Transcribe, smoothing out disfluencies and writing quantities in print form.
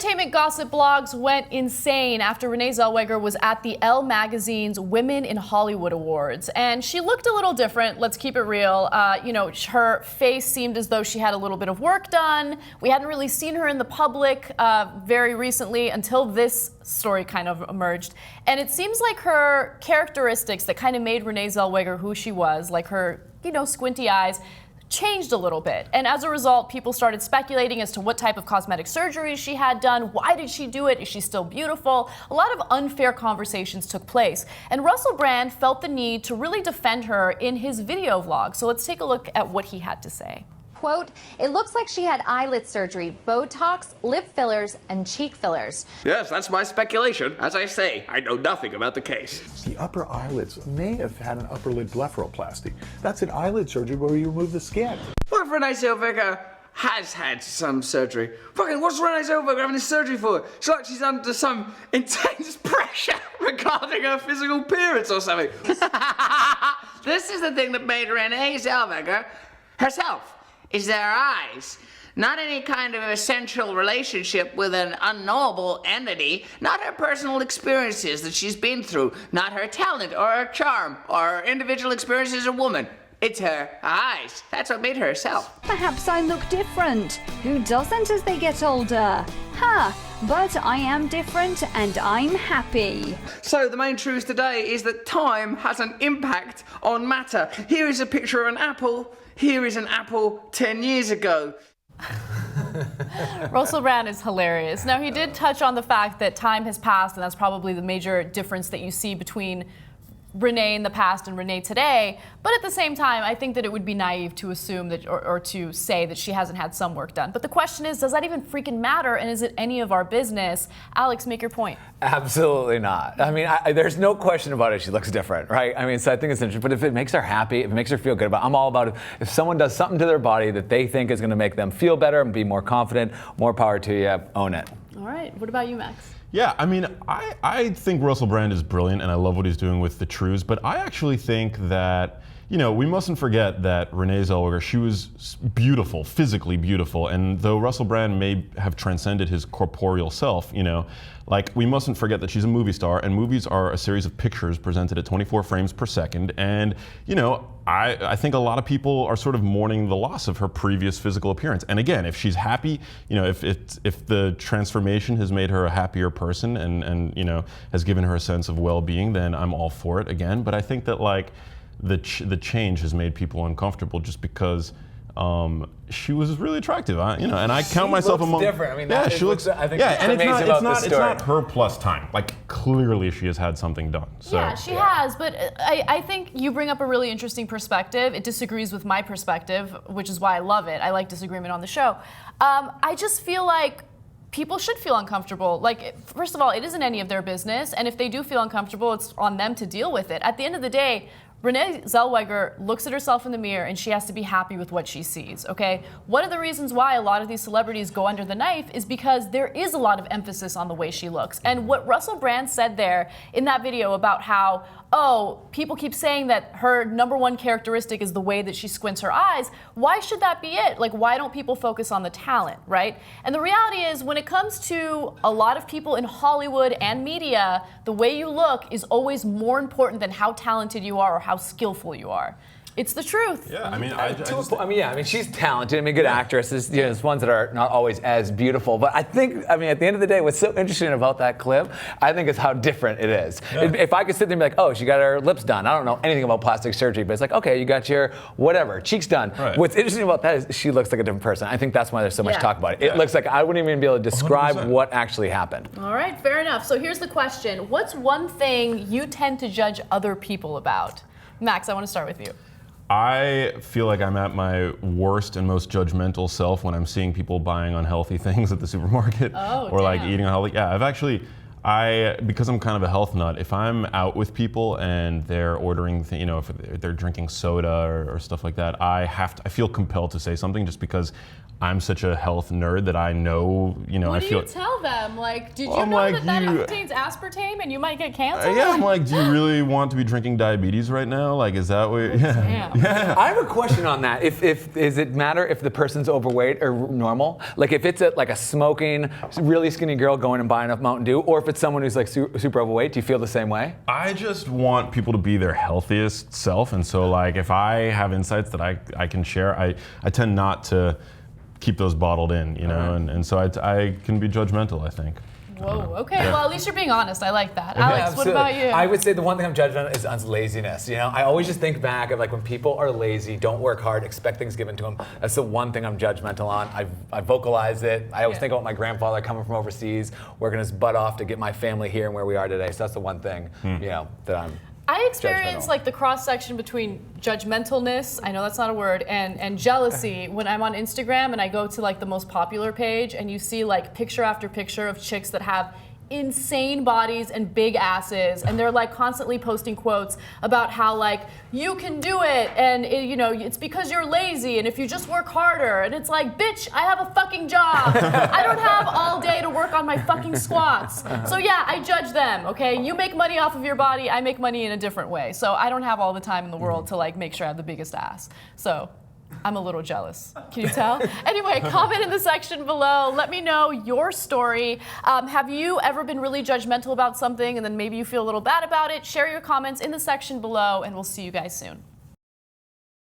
Entertainment gossip blogs went insane after Renee Zellweger was at the Elle magazine's Women in Hollywood Awards. And she looked a little different, let's keep it real. Her face seemed as though she had a little bit of work done. We hadn't really seen her in the public very recently until this story kind of emerged. And it seems like her characteristics that kind of made Renee Zellweger who she was, like her, squinty eyes, changed a little bit. And as a result, people started speculating as to what type of cosmetic surgery she had done. Why did she do it? Is she still beautiful? A lot of unfair conversations took place. And Russell Brand felt the need to really defend her in his video vlog. So let's take a look at what he had to say. Quote, it looks like she had eyelid surgery, Botox, lip fillers, and cheek fillers. Yes, that's my speculation. As I say, I know nothing about the case. The upper eyelids may have had an upper lid blepharoplasty. That's an eyelid surgery where you remove the skin. What if Renée Zellweger has had some surgery? Fucking, what's Renée Zellweger having this surgery for? It's like she's under some intense pressure regarding her physical appearance or something. This is the thing that made Renée Zellweger herself. Is their eyes. Not any kind of essential relationship with an unknowable entity, not her personal experiences that she's been through, not her talent or her charm or her individual experience as a woman. It's her eyes. That's what made her herself. Perhaps I look different. Who doesn't as they get older? But I am different and I'm happy. So the main truth today is that time has an impact on matter. Here is a picture of an apple. Here is an apple 10 years ago. Russell Brand is hilarious. Now, he did touch on the fact that time has passed, and that's probably the major difference that you see between Renee in the past and Renee today. But at the same time, I think that it would be naive to assume that or to say that she hasn't had some work done. But the question is, does that even freaking matter? And is it any of our business? Alex, make your point. Absolutely not. I mean, there's no question about it. She looks different, right? I mean, so I think it's interesting. But if it makes her happy, if it makes her feel good I'm all about it. If someone does something to their body that they think is going to make them feel better and be more confident, more power to you, own it. All right. What about you, Max? Yeah, I mean, I think Russell Brand is brilliant, and I love what he's doing with the truths, but I actually think that, we mustn't forget that Renée Zellweger, she was beautiful, physically beautiful, and though Russell Brand may have transcended his corporeal self, we mustn't forget that she's a movie star, and movies are a series of pictures presented at 24 frames per second, and, I think a lot of people are sort of mourning the loss of her previous physical appearance. And again, if she's happy, if the transformation has made her a happier person and has given her a sense of well-being, then I'm all for it again. But I think that the change has made people uncomfortable just because she was really attractive, and I count myself among. Different. I mean, yeah, she looks. I think yeah, and it's not her plus time. Clearly, she has had something done. So. Yeah, she has, but I think you bring up a really interesting perspective. It disagrees with my perspective, which is why I love it. I like disagreement on the show. I just feel like people should feel uncomfortable. First of all, it isn't any of their business, and if they do feel uncomfortable, it's on them to deal with it. At the end of the day, Renée Zellweger looks at herself in the mirror and she has to be happy with what she sees, okay? One of the reasons why a lot of these celebrities go under the knife is because there is a lot of emphasis on the way she looks. And what Russell Brand said there in that video about how, people keep saying that her number one characteristic is the way that she squints her eyes, why should that be it? Why don't people focus on the talent, right? And the reality is, when it comes to a lot of people in Hollywood and media, the way you look is always more important than how talented you are or how skillful you are. It's the truth. Yeah, I mean, she's talented. Good actresses. There's ones that are not always as beautiful. But I think, at the end of the day, what's so interesting about that clip, I think, is how different it is. Yeah. If I could sit there and be like, oh, she got her lips done. I don't know anything about plastic surgery, but it's like, okay, you got your whatever, cheeks done. Right. What's interesting about that is she looks like a different person. I think that's why there's so much talk about it. It looks like I wouldn't even be able to describe 100%. What actually happened. All right, fair enough. So here's the question. What's one thing you tend to judge other people about? Max, I want to start with you. I feel like I'm at my worst and most judgmental self when I'm seeing people buying unhealthy things at the supermarket or eating unhealthy. Yeah, because I'm kind of a health nut, if I'm out with people and they're ordering, if they're drinking soda or stuff like that, I feel compelled to say something just because I'm such a health nerd that I know, What I do feel. you tell them? Like, did you I'm know like, that you- contains aspartame and you might get cancer? Yeah, I'm like, do you really want to be drinking diabetes right now? Like, is that what? Yeah. Damn. I have a question on that. If does it matter if the person's overweight or normal? Like if it's like a smoking, really skinny girl going and buying a Mountain Dew, or if it's someone who's like super overweight, do you feel the same way? I just want people to be their healthiest self, and so like if I have insights that I can share, I tend not to keep those bottled in, and so I can be judgmental, I think. Whoa, okay. Well, at least you're being honest. I like that. Alex, what about you? I would say the one thing I'm judged on is laziness. I always just think back of like when people are lazy, don't work hard, expect things given to them. That's the one thing I'm judgmental on. I vocalize it. I always think about my grandfather coming from overseas, working his butt off to get my family here and where we are today. So that's the one thing, that I'm. I experience judgmental. like the cross section between judgmentalness, I know that's not a word, and jealousy when I'm on Instagram and I go to like the most popular page and you see like picture after picture of chicks that have insane bodies and big asses, and they're like constantly posting quotes about how like you can do it, and it's because you're lazy, and if you just work harder, and it's like, bitch, I have a fucking job. I don't have all day to work on my fucking squats. So yeah, I judge them. Okay, you make money off of your body, I make money in a different way. So I don't have all the time in the world to like make sure I have the biggest ass. So I'm a little jealous. Can you tell? Anyway, comment in the section below. Let me know your story. Have you ever been really judgmental about something and then maybe you feel a little bad about it? Share your comments in the section below, and we'll see you guys soon.